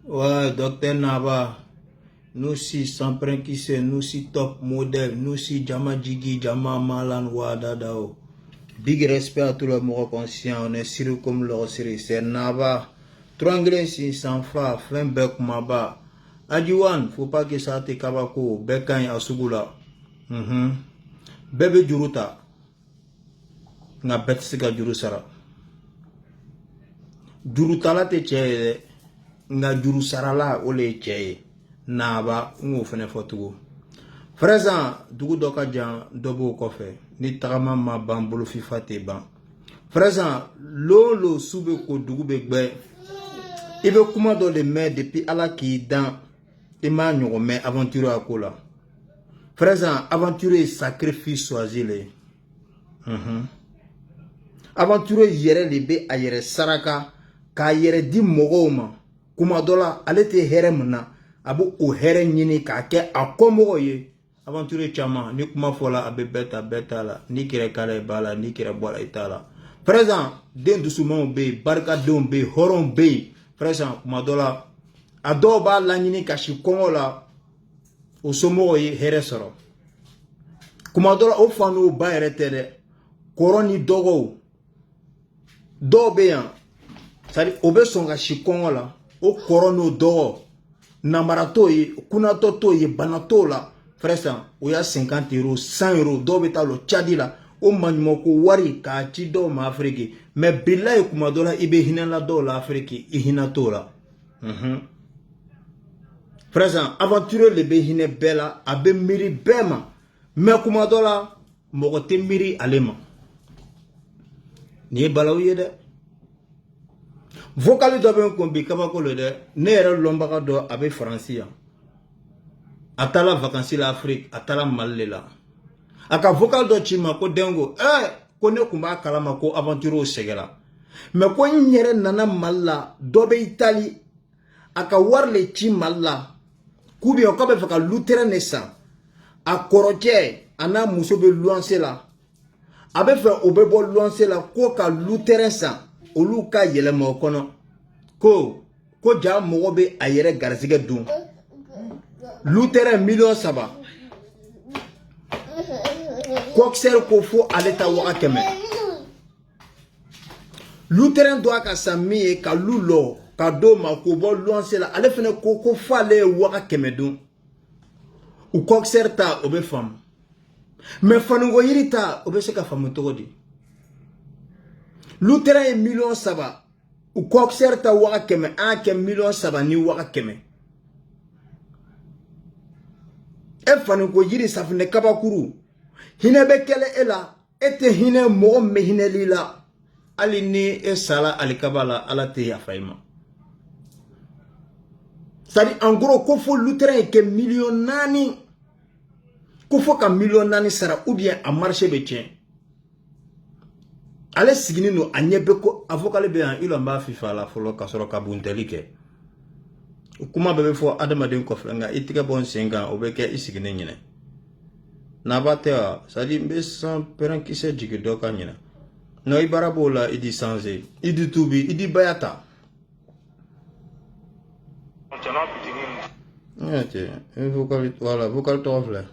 Ouais, docteur Naba. Nous si sans qui nous si top modèle, nous si Jama Jigi, Jama Malan Wadadao. Big respect à tout le monde conscient, on est sérieux comme leur série, c'est Naba. Triangle si sans fa, fin bec maba. Adjuan, faut pas que ça te kabako, bekan asugula. Bébé Juruta, nga bet sika juru sara. Juruta la te cheye, nga juru sara la ole cheye. Naba ngo fene fotugo frère dugu doka jan dobo kofe ni tagama ma ban bolo fifa te ban frère lolo sube ko dugu be gbe ibe kuma do le mais depuis ala ki dan e ma nyogo mais aventure akola frère aventure sacrifice choisi le aventure yere le be ayere saraka ka yere di mogoma kuma dola alete heremna abu o here nyini ka ke akomo ye aventure chama ni kuma fola abe beta la ni kire kala bala ni kire bola itala présent den doucement be barka don be horon be présent kuma dola adoba la nyini ka shi kongo la o somo ye here soro kuma dola o fanu ba eretere koroni dogo dobe yan sari obe songa shi kongo la o korono dogo namarato ye kunato to ye banato la frère o ya 50 euros 100 euros do beta lo chadi la o manimo ko wari ka ci do ma afrique mais billahi kuma dola ibe hinala do la afrique i hinato la frère aventure le be hine bela abe miri bema mais kuma dola mogote miri alema ni balaw ye de vocal do ben kombi kabako le de ne yɛrɛ lɔnbaga dɔ a bɛ faransi yan a taara vacances la Afrique a taara Mali la a ka vocal dɔ ci ma ko dengo ko ne kun b'a kalama ko aventure sɛgɛra mais ko n yɛrɛ nana Mali la dɔ bɛ Italie a ka wari le ci Mali la k'u bien k'a bɛ fɛ ka lutɛrɛn de san a kɔrɔcɛ a n'a muso bɛ luwanse la a bɛ fɛ o bɛ bɔ luwanse la ko ka lutɛrɛn san olu ka yɛlɛma o kɔnɔ ko ja mɔgɔ bɛ a yɛrɛ garisɛgɛ dun lutɛrɛn miliyɔn 3 kokisɛri ko fo ale ta waga 100 lutɛrɛn do a ka san min ye ka lu lɔ ka do ma ko bɔ luwanse la ale fɛnɛ ko fo ale ye waga 100 dun u kokisɛri ta o bɛ faamu mais faninko yiri ta o bɛ se ka faamu cogo di lutɛrɛn ye miliyɔn 3 u kokisɛri ta waga 100 an kɛ miliyɔn 3 ni waga 100 e faninko yiri safinɛ kabakuru hinɛ bɛ kɛlɛ e la e tɛ hinɛ mɔgɔ min bɛ hinɛli la hali ni e sala alikaba la ala tɛ yafa i ma c'est à dire en gros ko fo lutɛrɛn ye kɛ miliyɔn 4 ko fo ka miliyɔn 4 sara ou bien a marché bɛ tiɲɛ ale sigini no a ɲɛ bɛ ko avocale bɛ yan ilo b'a fifa la fɔlɔ ka sɔrɔ ka buntɛli kɛ kuma bɛɛ bɛ fɔ adamaden kɔfɛ nka i tigɛ bɔ n sen kan o bɛ kɛ i sigini ɲinɛ naba tɛ wa c'est à dire n bɛ san pɛrɛnkisɛ jigin dɔ ka ɲinɛ non i baara b'o la i di sanze i di tubi i di baya ta vocal voilà vocal tɔgɔ filɛ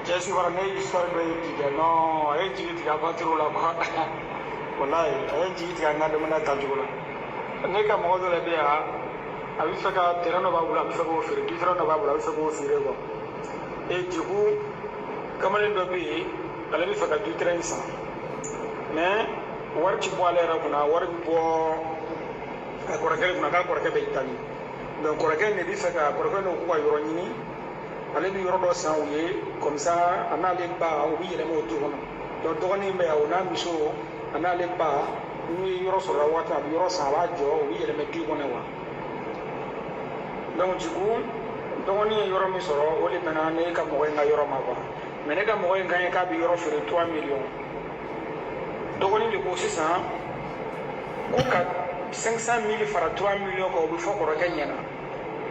Jesse var nej för mig no en jigit ga batru la ba wallahi en jigit ga ngade mana tanjula ne ka mo do le be a bi faka terano ba bula bi faka o fere bi terano ba bula bi faka o fere go e jigu kamalen do bi ala bi faka du tren sa ne war ci bo ale ra kuna war bi bo ko rakele kuna ka ko rakele itali donc ko rakele ne bi faka ko rakele no ko yoro nyini ale bi yɔrɔ dɔ san u ye comme ça a n'ale ba u bi yɛlɛma o du kɔnɔ donc dɔgɔnin bɛ yan o n'a muso a n'ale ba n'u ye yɔrɔ sɔrɔ waati a bɛ yɔrɔ san a b'a jɔ u bi yɛlɛma du kɔnɔ wa donc dugu dɔgɔnin ye yɔrɔ min sɔrɔ o de bɛnna ne ka mɔgɔ in ka yɔrɔ ma quoi mais ne ka mɔgɔ in kan ye k'a bɛ yɔrɔ feere 3 millions dɔgɔnin de ko sisan ko ka 500 000 fara 3 millions kan o bɛ fɔ kɔrɔkɛ ɲɛna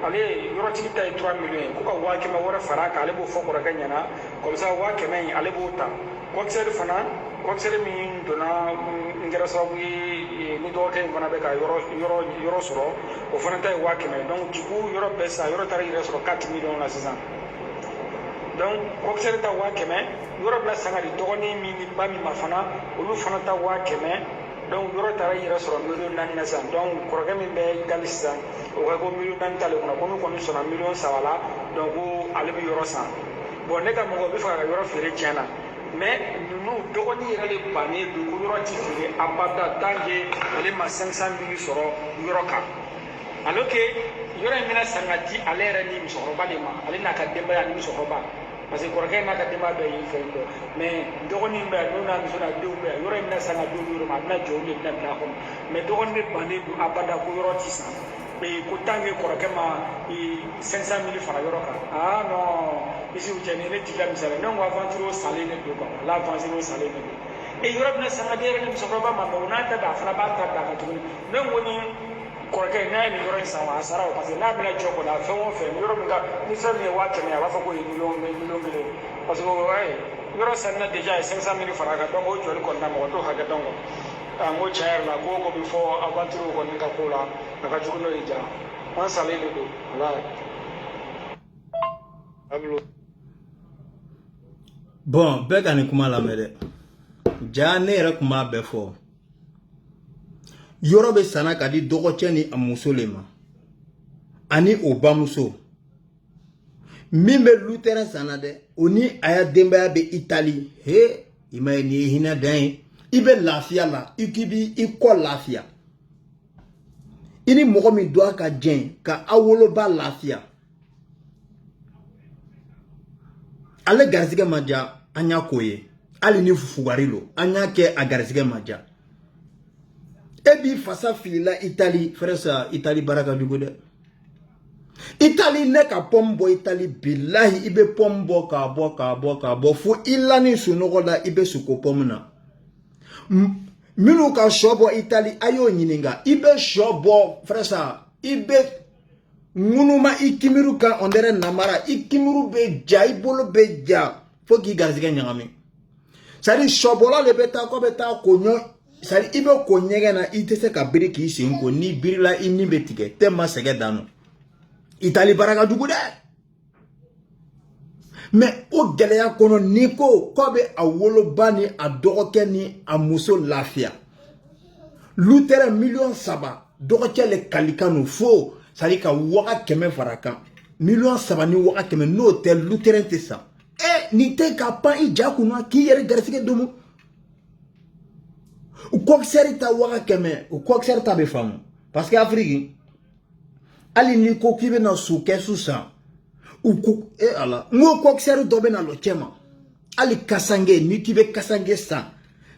ale yɔrɔtigi ta ye 3 millions ko ka 100 000 wɛrɛ fara kan ale b'o fɔ kɔrɔkɛ ɲɛna comme ça 100 000 in ale b'o ta kokisɛri fana koksere min donna ngera sababu ni dɔgɔkɛ in fana bɛ ka yɔrɔ sɔrɔ o fana ta ye 500 donc du coup yɔrɔ bɛɛ sa yɔrɔ taara yɛrɛ sɔrɔ 4 millions la sisan donc koksere ta 500 yɔrɔ bila sanga di dɔgɔnin min ni ba min ma fana olu fana ta 500 donc yɔrɔ taara yɛrɛ sɔrɔ 4 millions na sisan donc kɔrɔkɛ min bɛ gali sisan o ka ko 4 millions t'ale kɔnɔ ko min kɔni sɔnna 3 millions la donc ale bɛ yɔrɔ san bon ne ka mɔgɔ bɛ fɛ ka yɔrɔ feere tiɲɛ na mais ninnu dɔgɔnin yɛrɛ de bannen don ko yɔrɔ ti feere abada tant que ale ma 500 000 sɔrɔ yɔrɔ kan alors que yɔrɔ in bɛna san ka di ale yɛrɛ ni musokɔrɔba de ma ale n'a ka denbaya ni musokɔrɔba parce que kɔrɔkɛ n'a ka denbaya bɛɛ y'i fɛn dɔn mais dɔgɔnin bɛ yan n'o n'a muso n'a denw bɛ yan yɔrɔ in bɛna san ka di olu yɔrɔ ma a bɛna jɔ olu de bɛna bila a kɔnɔ mais dɔgɔnin de bannen don abada ko yɔrɔ ti san ko tant que kɔrɔkɛ ma 500 000 fara yɔrɔ kan ah non ici u cɛ ni ne tila misali ne ko aventure salen de don quoi la aventure salen de don yɔrɔ bɛna san ka di yɛrɛ ni musokɔrɔba ma mais o n'a ta da a fana b'a ta da kan tuguni ne ko ni kɔrɔkɛ n'a ye nin yɔrɔ in san wa a sara o parce que n'a bɛna jɔ kɔni a fɛn o fɛn yɔrɔ min ka ni fɛn min ye 500 a b'a fɔ ko ye million kelen parce que yɔrɔ sanni na déjà ye 500 000 fara kan donc o jɔli kɔnɔna mɔgɔ t'o hakɛ dɔn quoi n ko tiɲɛ yɛrɛ la ko ko bɛ fɔ aventure kɔni ka ko la a ka jugu n'o ye ja an salen de don walayi. Bon, bɛɛ ka nin kuma lamɛn dɛ. Ja ne yɛrɛ kun b'a bɛɛ fɔ. Yɔrɔ bɛ sanna ka di dɔgɔcɛ ni a muso le ma. Ani o bamuso. Min bɛ lutɛrɛn sanna dɛ. O ni a ya denbaya bɛ Itali. He, i ma ye nin ye hinɛ dan ye. I bɛ lafiya la. I k'i bi i kɔ lafiya. I ni mɔgɔ min don a ka jɛn ka aw woloba lafiya. Ale garisɛgɛ ma ja an y'a ko ye. Hali ni fugari lo an y'a kɛ a garisɛgɛ ma ja. E b'i fasa filila Itali frère sa Itali baraka jugu dɛ. Itali ne ka pomme bɔ Itali billahi i bɛ pomme bɔ k'a bɔ fo i la ni sunɔgɔ la i bɛ suko pomme na. Minnu ka sɔ bɔ Itali a y'o ɲininka i bɛ sɔ bɔ frère sa i bɛ ŋunuma i kimiru kan on dirait namara i kimiru bɛ ja i bolo bɛ ja fo k'i garisɛgɛ ɲagami. C'est-à-dire sɔbɔla le bɛ taa ko bɛ taa ko ɲɔ c'est-à-dire i bɛ ko ɲɛgɛn na i tɛ se ka biri k'i sen ko ni birila i ni bɛ tigɛ tellement sɛgɛ dan no. Itali baraka jugu dɛ. Mais o gɛlɛya kɔnɔ ni ko k'a bɛ a woloba ni a dɔgɔkɛ ni a muso lafiya. Lutɛrɛn 3 millions dɔgɔkɛ le kalikanu fo c'est-à-dire ka waga 100 fara kan. 3 millions ni waga 100 n'o tɛ lutɛrɛn tɛ sa. Ni te ka pan i ja kunna k'i yɛrɛ garisɛgɛ domo. O kokisɛri ta waga 100 o kokisɛri ta bɛ faamu. Parce que Afrique hali ni ko k'i bɛna sukɛsu san u ko ala n ko kokisɛri dɔ bɛna lɔ cɛ ma hali kasange ni k'i bɛ kasange san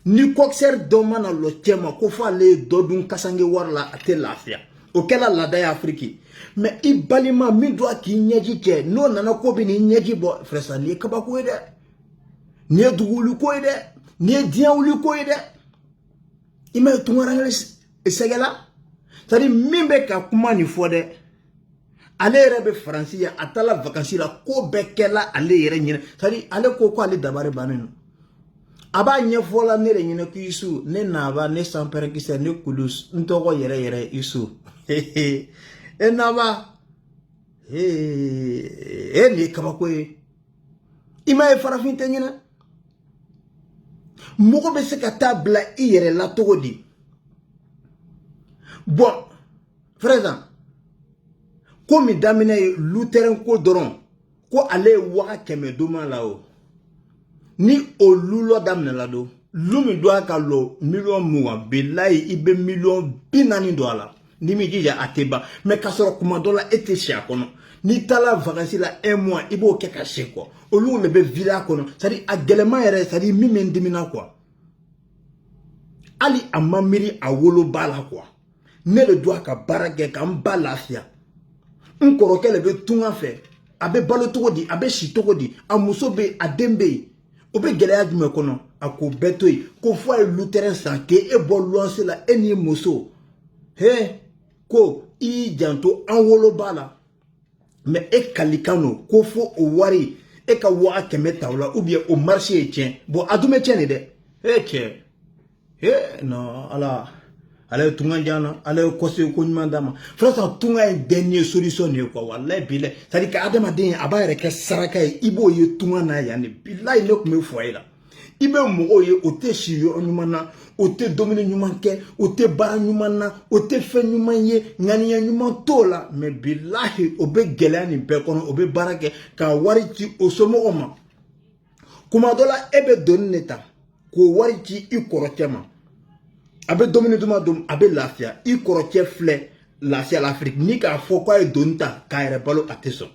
ni kokisɛri dɔ mana lɔ cɛ ma ko fɔ ale ye dɔ dun kasange wari la a tɛ lafiya o kɛla laada ye Afrique mais i balima min doit k'i ɲɛji kɛ n'o nana ko bɛ n'i ɲɛji bɔ frère sa nin ye kabako ye dɛ nin ye dugu wuli ko ye dɛ nin ye diɲɛ wuli ko ye dɛ i ma ye tunkara sɛgɛla c'est-à-dire min bɛ ka kuma nin fɔ dɛ ale yɛrɛ bɛ Faransi ya a taala vacances la ko bɛɛ kɛla ale yɛrɛ ɲinɛ c'est-à-dire ale ko ale dabari bannen no a b'a ɲɛfɔ la ne de ɲinɛ ko Isu ne naba ne sanpɛrɛnkisɛ ne kulus n tɔgɔ yɛrɛ Isu e naba nin ye kabako ye i ma ye farafin tɛ ɲinɛ mɔgɔ bɛ se ka taa bila i yɛrɛ la cogo di bon frère ko min daminɛ ye lutɛrɛn ko dɔrɔn ko ale ye waga 100 doma la o ni o lulɔ daminɛla don lu min don a ka lɔ 20,000 bilayi i bɛ 40,000 don a la ni mi jija a tɛ ban mais ka sɔrɔ kuma dɔ la e tɛ si a kɔnɔ ni taala vacances la 1 mois i b'o kɛ ka se quoi olu le bɛ villa kɔnɔ c'est-à-dire a gɛlɛman yɛrɛ c'est-à-dire min bɛ n dimina quoi hali a ma miiri a woloba la quoi ne de doit ka baara kɛ k'an ba lafiya n kɔrɔkɛ le bɛ tunga fɛ a bɛ balo cogo di a bɛ si cogo di a muso bɛ a den bɛ yen o bɛ gɛlɛya jumɛn kɔnɔ a ko bɛɛ to yen ko fɔ a ye lutɛrɛn san k'e bɔ luwanse la e n'i muso he ko i y'i janto an woloba la mais e kalikan no ko fɔ o wari e ka waga 100 ta o la ou bien o marché ye tiɲɛ bon a dun bɛ tiɲɛ de dɛ Non, ala ale tunga jana ale kose ko nyuma dama frasa tunga est dernière solution ne quoi wallahi bile c'est que adama den aba yere ke saraka ibo ye tunga na ya ne billahi ne ko me foyela ibe mogo ye o te shi yoro nyuma na o te domine nyuma ke o te bara nyuma na o te fe nyuma ye ngani ya nyuma tola mais billahi o be gelani be kono o be barake ka wari ti o somo ma kuma dola ebe donneta ko wari ti i korotema abe domine duma dum abe lafia i koroche fle lafia l'Afrique ni ka fo kwa e donta ka ere balo ateso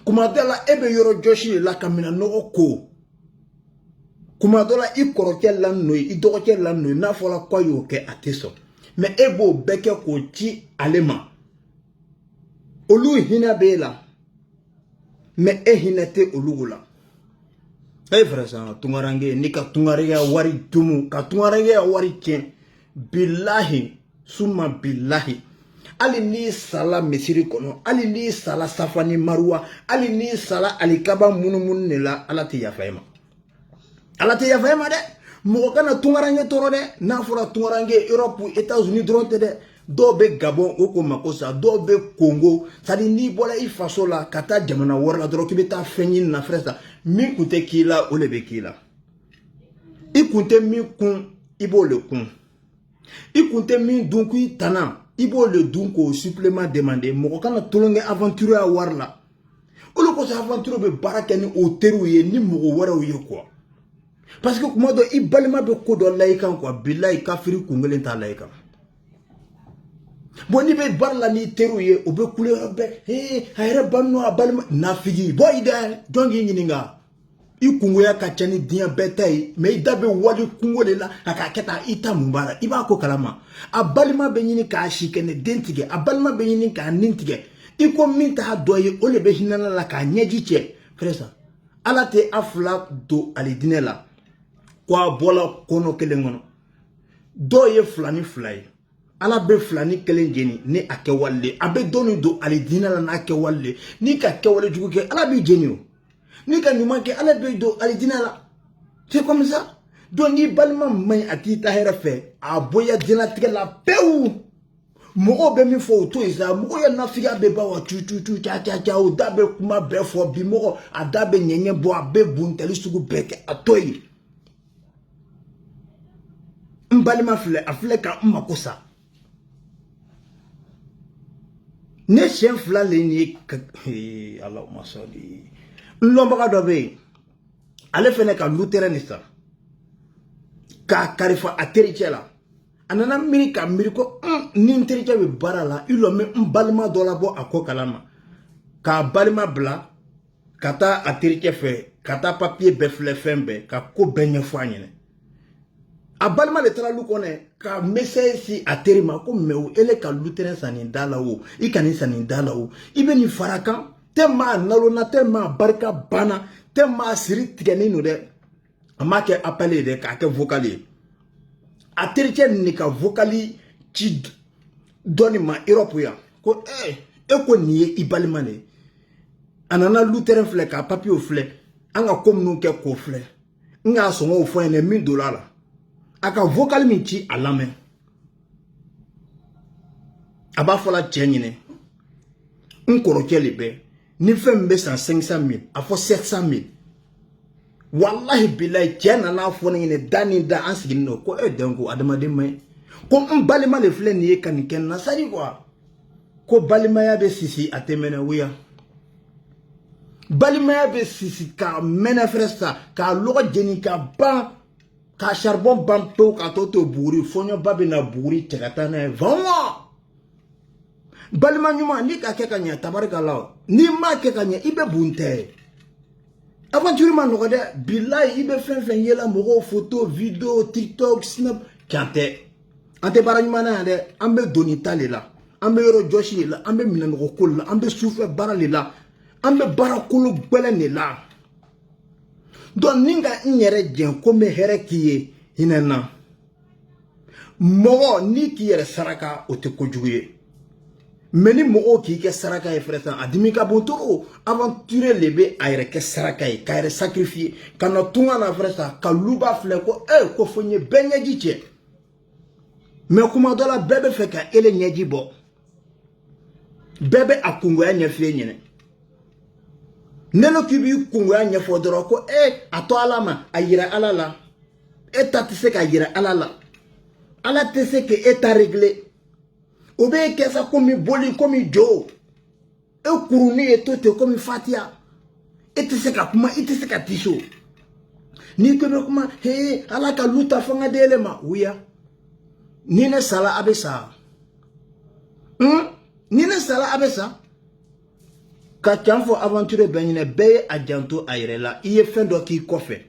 kuma dola ebe yoro joshi la kamina no ko kuma dola i koroche lan no i dogoche lan no na fola kwa yo ke ateso mais ebo beke ko ti alema olu hina bela mais e hinate olugula frère ça tungarange ni ka tungarange wari tumu ka tungarange wari chen billahi summa billahi ali ni sala mesiri kono ali ni sala safani marwa ali ni sala alikaba munumun nela alati yafayma de mo kana tungarange toro de na fura tungarange Europe États-Unis dronte de do be Gabon oko makosa do be Congo sadi ni bola I faso la kata jamana warla dro kibeta fenyin na fresa mi kunte kila ole be kila I kunte mi kun ibo le kun I kunte mi dunku tana ibo le dunko supplément demandé mo kana tolonge aventure a warla olo ko sa aventure be baraka ni o teru ye ni mo wara ye quoi parce que comment do I balima be ko do laikan quoi billahi kafiri kungelen ta laikan bon ni be barla ni teru ye o be kule be hayra banno abalima nafigi boy de dongi nyininga I kungo ya kachani dia betai me idabe wali kungo de la akaketa ita mumbara iba ko kalama abalima be nyini ka shikene dentige abalima be nyini ka nintige iko minta doye ole be hinana la ka nyejiche fresa ala te afla do alidinela kwa bola kono kelengono doye flani flai ala be flani kelen jeni ne akewalle abe donu do alidinela na akewalle ni ka kewale juguke ala be jenio ni ka nyuma ke ala be do alidinela c'est comme ça donc ni balma may atita hera fe aboya dina tigela peu mo be mi fo to isa mo ya na figa be ba wa tu cha o da be kuma be fo bi mo adabe nyenye bo abe bunteli sugu beke atoyi mbalima fle afle ka makosa ne chien fla le ni Allahumma salli lomba do be ale fene ka lutere ni sa ka karifa aterichela anana miri ka miri ko ni interiche be barala ilo me mbalima do la bo akokalama ka balima bla kata ateriche fe kata papier be fle fembe ka ko benye fo anyene abalima le tra lu kone ka message si aterima ko mewu ele ka lutere sanin dala o ikani sanin dala o ibe ni farakan tema nalona tema barka bana tema siri tigeni no de amake appelé de ka ke vocali ateriche ni ka vocali ci doni ma Europe ya ko ko niye ibalima ne anana lutere fle ka papier fle anga kom no ke ko fle nga so ngo fo ene $1000 aka vocal mi ci alame aba fola chenyine nkoro kelebe ni fembe 500,000 afo 700,000 wallahi billahi chena na fo ni dani da ansigi no ko dengo adamade mai ko balima le fle ni kan ken na sari quoi ko balima ya be sisi atemene wiya balima ya be sisi ka mena fresta ka logo jeni ka ban ka charbon bampo ka toto buri fonyo babe na buri tegata na vanwa balima nyuma ni ka keka nya tabaraka law ni ma keka nya ibe bunte aventure man no de billahi ibe fen yela mogo photo video TikTok snap kante ante baranyuma na de ambe donita lela ambe yoro joshi la ambe minano ko la ambe souffle barale la ambe barakulu gbele la don ninga nyere jen ko me here kiye hinena mogo ni kiyere saraka o te kojuye mais ni mɔgɔw k'i kɛ saraka ye frère a dimi ka bon trop aventure le bɛ a yɛrɛ kɛ saraka ye k'a yɛrɛ sacrifier ka na tunga na frère ka luba filɛ ko ko fo n ye bɛɛ ɲɛji cɛ mais kuma dɔ la bɛɛ bɛ fɛ ka ele ɲɛji bɔ bɛɛ bɛ a kungoya ɲɛf'i ɲɛnɛ nelo k'i b'i kungoya ɲɛfɔ dɔrɔn ko a to ala ma a yira ala la ta tɛ se ka yira ala la ala tɛ se ka ta régler o bɛ kɛ sa komi boli komi jo kuruni ye to ten komi fatiya tɛ se ka kuma tɛ se ka tiso ni ko bɛ kuma ala ka luta fanga de ele ma wuya ni ne sala a bɛ sa ni ne sala a bɛ sa ka can fɔ aventure bɛɛ ɲinɛ bɛɛ ye a janto a yɛrɛ la i ye fɛn dɔ k'i kɔfɛ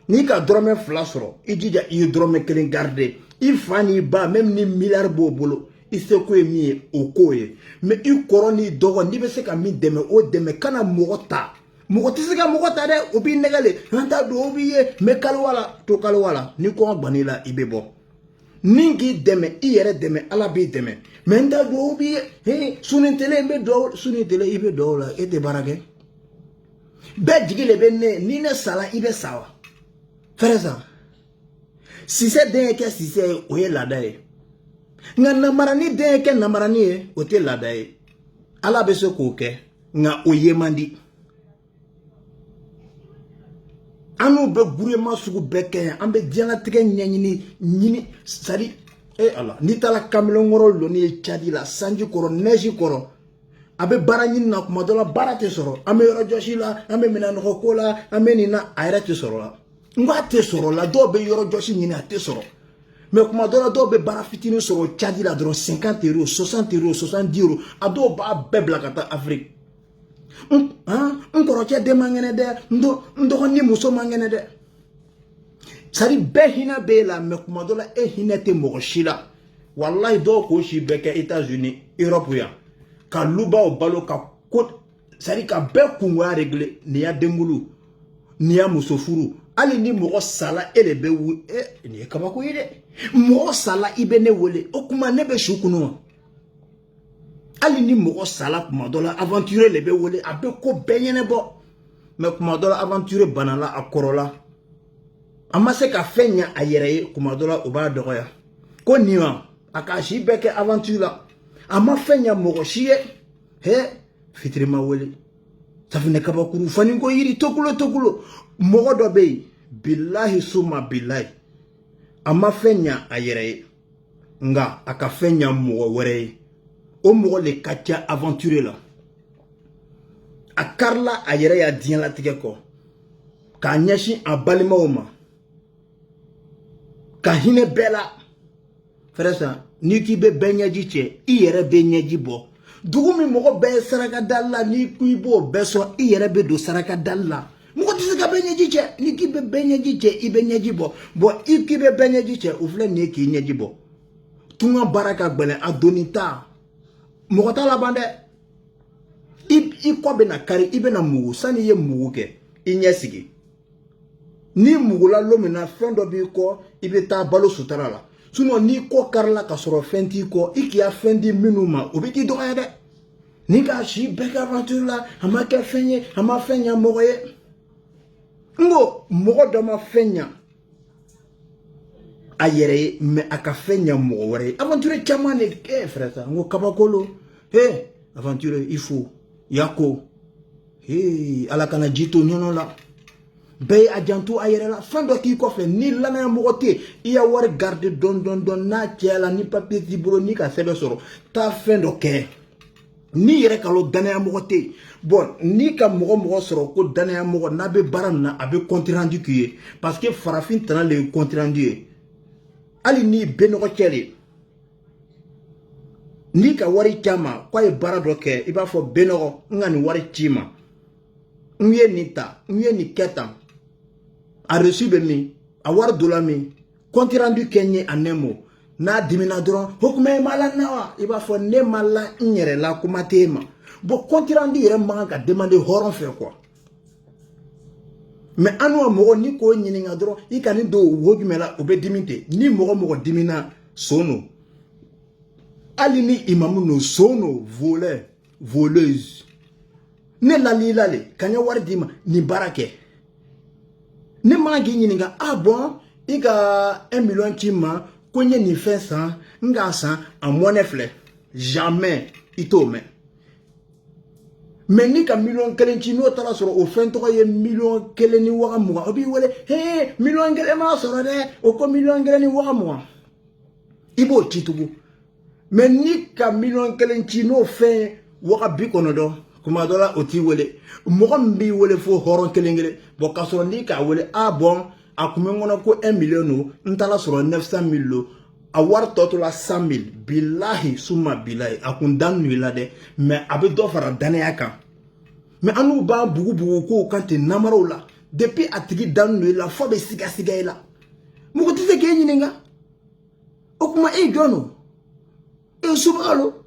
n'i ka dɔrɔmɛ 2 sɔrɔ i jija i ye dɔrɔmɛ 1 garder i fa n'i ba même ni milliard b'o bolo i se ko ye min ye o ko ye mais i kɔrɔ n'i dɔgɔ n'i bɛ se ka min dɛmɛ o dɛmɛ kana mɔgɔ ta mɔgɔ tɛ se ka mɔgɔ ta dɛ o b'i nɛgɛle an ta don o b'i ye mais kaliwa la to kaliwa la ni kɔngɔ gann'i la i bɛ bɔ ni k'i dɛmɛ i yɛrɛ dɛmɛ ala b'i dɛmɛ mais n ta don o b'i ye suni tele n bɛ dɔw suni tele i bɛ dɔw la e tɛ baara kɛ bɛɛ jigi de bɛ ne ni ne sala i bɛ sa wa frère ça Sisɛ den ye kɛ sisɛ ye o ye laada ye nka namarani den ye kɛ namarani ye o tɛ laada ye ala bɛ se k'o kɛ nka o ye man di an n'u bɛ guruyema sugu bɛɛ kɛ yan an bɛ diɲɛlatigɛ ɲɛɲini sari ala n'i taara kamalenkɔrɔ loni ye cadi la sanji kɔrɔ neige kɔrɔ a bɛ baara ɲini na kuma dɔ la baara tɛ sɔrɔ an bɛ yɔrɔ jɔsi la an bɛ minɛnɔgɔ ko la an bɛ nin na a yɛrɛ tɛ sɔrɔ la n ko a tɛ sɔrɔ la dɔw bɛ yɔrɔ jɔsi ɲini a tɛ sɔrɔ mais kuma dɔ la dɔw bɛ baara fitinin sɔrɔ cadi la dɔrɔn 50 euros 60 euros 70 euros a dɔw b'a bɛɛ bila ka taa Afrique n kɔrɔcɛ den man kɛnɛ dɛ n dɔgɔnin muso man kɛnɛ dɛ sari bɛɛ hinɛ b'e la mais kuma dɔ la e hinɛ tɛ mɔgɔ si la wallahi dɔw k'o si bɛɛ kɛ États-Unis Europe yan ka lubaw balo ka ko sari ka bɛɛ kungoya régler nin y'a denbulu nin y'a muso furu hali ni mɔgɔ sala e de bɛ nin ye kabako ye dɛ mɔgɔ sala i bɛ ne wele o kuma ne bɛ su kunu wa hali ni mɔgɔ sala kuma dɔ la aventure de bɛ wele a bɛ ko bɛɛ ɲɛnabɔ mais kuma dɔ la aventure banala a kɔrɔla a ma se ka fɛn ɲɛ a yɛrɛ ye kuma dɔ la o b'a dɔgɔya ko nin wa a k'a si bɛɛ kɛ aventure la a ma fɛn ɲɛ mɔgɔ si ye fitiri ma wele safinɛ kabakuru fani ko yiri tokulo mɔgɔ dɔ bɛ yen bilahi suma bilahi a ma fɛn ɲɛ a yɛrɛ ye nka a ka fɛn ɲɛ mɔgɔ wɛrɛ ye o mɔgɔ le ka ca aventure la a karila a yɛrɛ y'a diɲɛlatigɛ kɔ k'a ɲɛsin a balimaw ma ka hinɛ bɛɛ la frère ça n'i k'i bɛ bɛɛ ɲɛji cɛ i yɛrɛ bɛ ɲɛji bɔ dugu min mɔgɔ bɛɛ ye saraka dali la n'i ko i b'o bɛɛ sɔrɔ i yɛrɛ bɛ don saraka dali la mɔgɔ tɛ se ka bɛɛ ɲɛji cɛ n'i k'i bɛ bɛɛ ɲɛji cɛ i bɛ ɲɛji bɔ i k'i bɛ bɛɛ ɲɛji cɛ o filɛ nin ye k'i ɲɛji bɔ tunga baara ka gɛlɛn a donni ta mɔgɔ t'a laban dɛ i kɔ bɛ na kari i bɛ na mugu sani i ye mugu kɛ i ɲɛ sigi n'i mugula don min na fɛn dɔ b'i kɔ i bɛ taa balo sutura la sinon n'i kɔ karila ka sɔrɔ fɛn t'i kɔ i k'i ya fɛn di minnu ma o bɛ k'i dɔgɔya dɛ n'i k'a si bɛɛ kɛ aventure la a ma kɛ fɛn ye a ma fɛn ɲɛ mɔgɔ ye n ko mɔgɔ dɔ ma fɛn ɲɛ a yɛrɛ ye mais a ka fɛn ɲɛ mɔgɔ wɛrɛ ye aventure caman de frère ça n ko kabakolo aventure il faut yako ala kana ji to ɲɔnɔ la bɛɛ ye a janto a yɛrɛ la fɛn dɔ k'i kɔfɛ ni lamɛn mɔgɔ tɛ i ya wari garder dɔn n'a cɛla ni papier t'i bolo ni ka sɛbɛn sɔrɔ taa fɛn dɔ kɛ ni yɛrɛ ka lo danaya mɔgɔ tɛ bon ni ka mɔgɔ sɔrɔ ko danaya mɔgɔ n'a bɛ baara nin na a bɛ compte rendu k'i ye parce que farafin tana le ye compte rendu ye hali ni bɛnɔgɔ cɛ de n'i ka wari caman k'a ye baara dɔ kɛ i b'a fɔ bɛnɔgɔ n ka nin wari ci ma n ye nin ta n ye nin kɛ tan a reçu bɛ min a wari dola min compte rendu kɛ n ye a nɛmo n'a dimina dɔrɔn o kuma e ma la na wa i b'a fɔ ne ma la n yɛrɛ la kuma tɛ e ma bon compte rendu yɛrɛ man kan ka demander hɔrɔn fɛ quoi mais an n'o mɔgɔ ni k'o ɲininka dɔrɔn i ka nin don wo jumɛn la o bɛ dimi ten ni mɔgɔ dimina son no Alini imamu no sono voleur, voleuse. Ne lali lale, kanya wari dima ni barake. Ne mangi nyininga, ah bon, iga 1 million kima, konye ni fait ça, nga ça, en monnaie. Jamais, ito me. Mais ni ka million kelen ci no tala soro o fen to ye million kelen ni waga mo obi wele he million kelen ma soro de o ko million kelen ni waga mo ibo titugu mais ni ka million kelen ci no fe waga bi kono do kuma dola o ti wele mo mbi wele fo horon kelen gele bo ka soro ni ka wele ah bon akume ngona ko 1 million no ntala soro 900,000 lo a war toto la 100,000 billahi summa billahi akun dan nuila de mais abe do fara danaya kan mais anu ba bugu ko kante namaro la depuis atigi dan nuila fo be siga la muko tise ke nyininga okuma e dono e subalo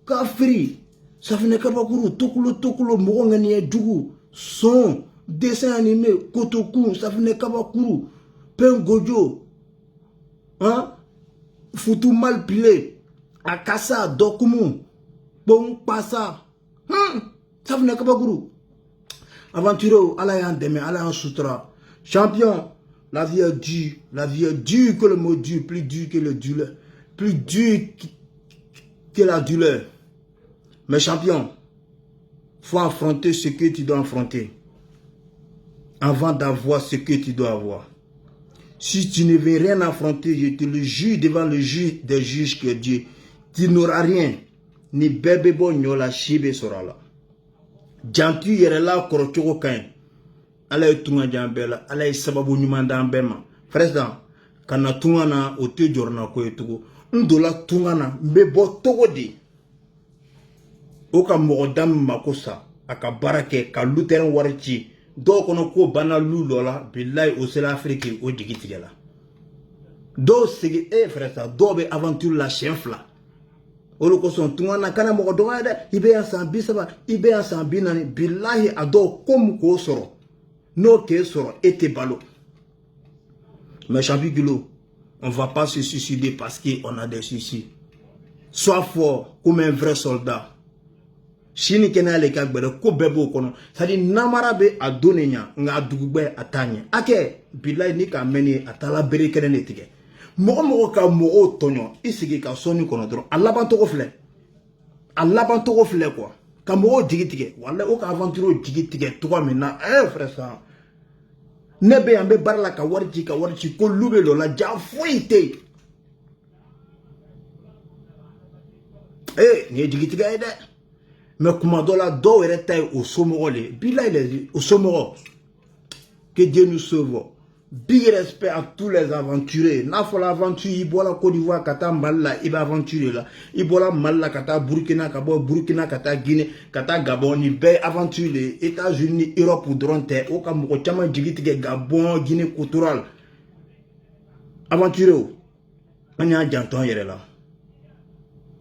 ka free ça venait kabakuru tokulo mugo ngani e dugu son dessin animé kotoku ça venait kabakuru pengojo hein foutu mal pilé à Kassa Dokumu bon passa ça venait que baguru aventureux Allah demain Allah sutra champion la vie est dure que le mot dur plus dur que le douleur plus dur que la douleur mais champion faut affronter ce que tu dois affronter avant d'avoir ce que tu dois avoir. Si tu ne veux rien affronter, je te le jure devant le juge des juges que Dieu, tu n'auras rien. Ni bébé bon nyola shibe sorala. Jantu yere la korochoko kain. Ala e tunga jambela, ala e sababu nyumanda ambema. Frère, kana tunga na ote jorna ko etugo. Ndola tunga na mbebo togo di. Oka mogodam makosa, aka barake, ka luteren warichi. Do kono ko bana lulola billahi o sela afrique o digitigela do sigi frère ça do be aventure la chien fla o lo ko son tungana kana mo do de ibe asan bisaba ibe asan binani billahi ado kom ko soro no ke soro ete balo mais champion on va pas se suicider parce qu'on a des soucis. Sois fort comme un vrai soldat. Chini kena le kagbere ko bebo kono sadi namara be adonenya nga dugbe atanye ake billahi ni ka meni atala bere kene netige mo ka mo tonyo isigi ka soni kono dro alaban to ko fle quoi ka mo digitige wala o ka aventure digitige to ko mena frère ça nebe ambe barla ka warji ko lube lo la ja foite ni digitige ede. Mais comment dans la dos et au sommeil, Bila il est au sommeil. Que Dieu nous sauve. Big respect à tous les aventuriers. N'a pas l'aventure, il boit la Côte d'Ivoire, Kata Mala, il va aventurer là. Il boit la Mala, Kata Burkina, Kata Guinée, Kata Gabon, il va aventurer. États-Unis, Europe ou Dronte, au Cameroun, Tchama Djigiti, Gabon, Guinée, Côtoral. Aventurer. On y a janton, il est là.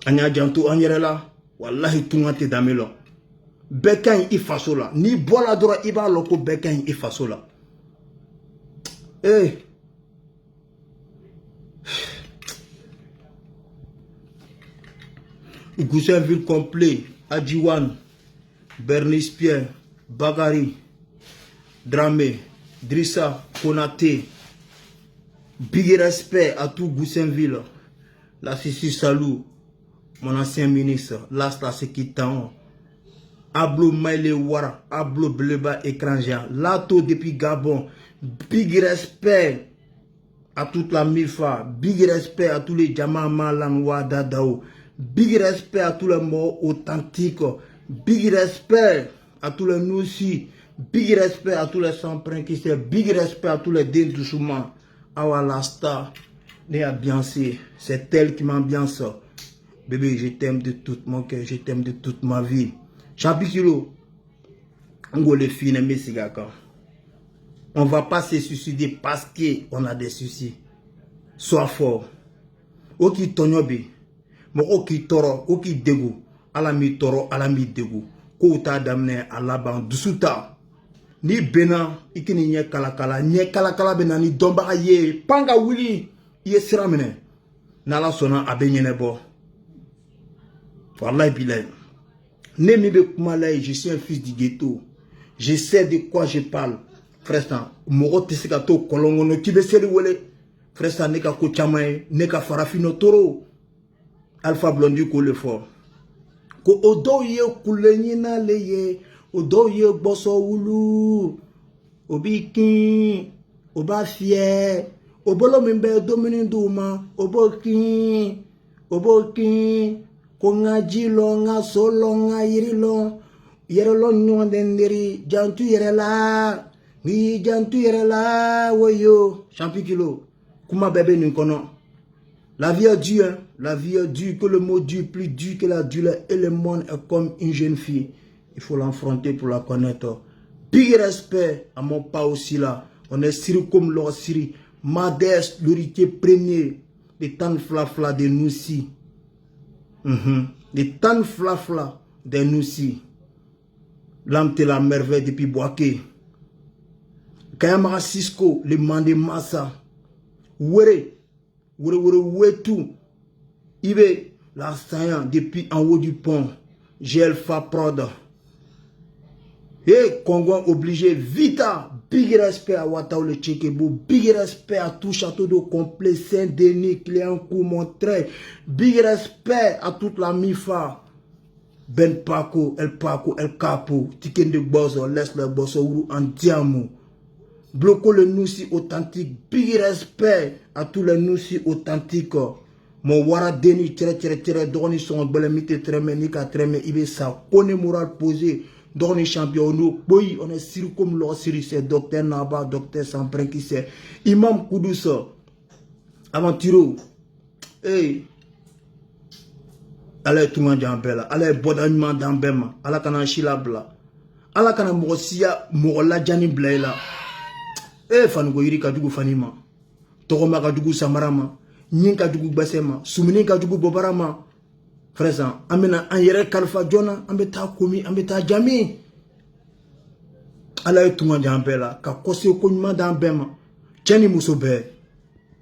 On y a janton, on y est là. Wallahi tungate damelo bekan ifasola ni bola dora iba loko bekan ifasola Goussainville complet Adjiwan Bernice Pierre Bagari Dramé Drissa Konaté big respect à tout Goussainville la Sissi Salou mon ancien ministre, Lasta Sekitan, Ablo Maile Wara, Ablo Bleba étranger, Lato depuis Gabon, big respect à toute la Milfa, big respect à tous les Jama Malan Wadadao, big respect à tous les mots authentiques, big respect à tous les Noussi, big respect à tous les sans-prinquistes, big respect à tous les Dindousouma, Awa Lasta, Néa Biancé, c'est elle qui m'ambiance. Bébé, je t'aime de tout mon cœur, je t'aime de toute ma vie. Champikilo, on les filles, on va pas se suicider parce qu'on a des soucis. Sois fort. Oki tonyobi, mo oki toro, oki degu, alami toro, alami degu. Kouta damne alaban dusuta. Ni bena, ikini nye kalakala bena ni domba ye, panga wili, ye siramene. Nala sona abe nyene bo. Wallahi bilahi. Je suis un fils du ghetto. Je sais de quoi je parle. Frère, Moro Tessikato, Kolongono, Kibeseli Wele. Frère, Neka Kochamae, Neka Farafino Toro. Alpha Blondy Koule fort. Ko odoye kulenyina leye. Odoye boso ulu. Obikin. Oba fier. Obolo mimbe domini douma. Obokin. Obokin. Konga jilo nga solo nga yirilo yerelo nyondenderi jantu yerela ni jantu yerela woyo champi kilo kuma bébé ninkono. La vie est dure, hein? La vie est dure, que le mot dur, plus dur que la douleur, et le monde est comme une jeune fille. Il faut l'affronter pour la connaître. Big respect à mon pas aussi là. On est Siri comme leur Siri. Madès, l'héritier premier, les temps flafla de nous si. Les tan flafla de Noussi. L'âme de la merveille depuis Boaké. Kayamara Cisco, le Mandé Massa. Were tout. Ibe, l'assaillant depuis en haut du pont. GLFA Prod. Et Congo obligé, Vita. Big respect à Watao le Tchekebo. Big respect à tout château de complet Saint-Denis, Cléancourt, Montreuil. Big respect à toute la MIFA. Ben Paco, El Capo. Tiken de Bozo, laisse le Bozo en diamant. Bloco le Noussi authentique. Big respect à tous les Noussi authentiques. Mon Wara Deni, Doni son Belemite, Tremenika, Treme, Ibessa. Kone moral posé. Dorni champion, boy, on est sérieux comme l'or sérieux, c'est docteur Naba, docteur Sampren qui c'est Imam Koudoussa, Aventuro, hey, allez tout le monde en belle, allez bodanman dans bema, allez kana shilabla, allez kana mosia, mola jani blaila, eh, fanugo yiri kadugu fanima, togoma kadugu samarama, nyin kadugu basema, sumini kadugu bobarama. Frère, amena ayere kalfa jona ambeta komi ambeta jami ala etunga jambela ka kose ko nyuma dambema cheni musobe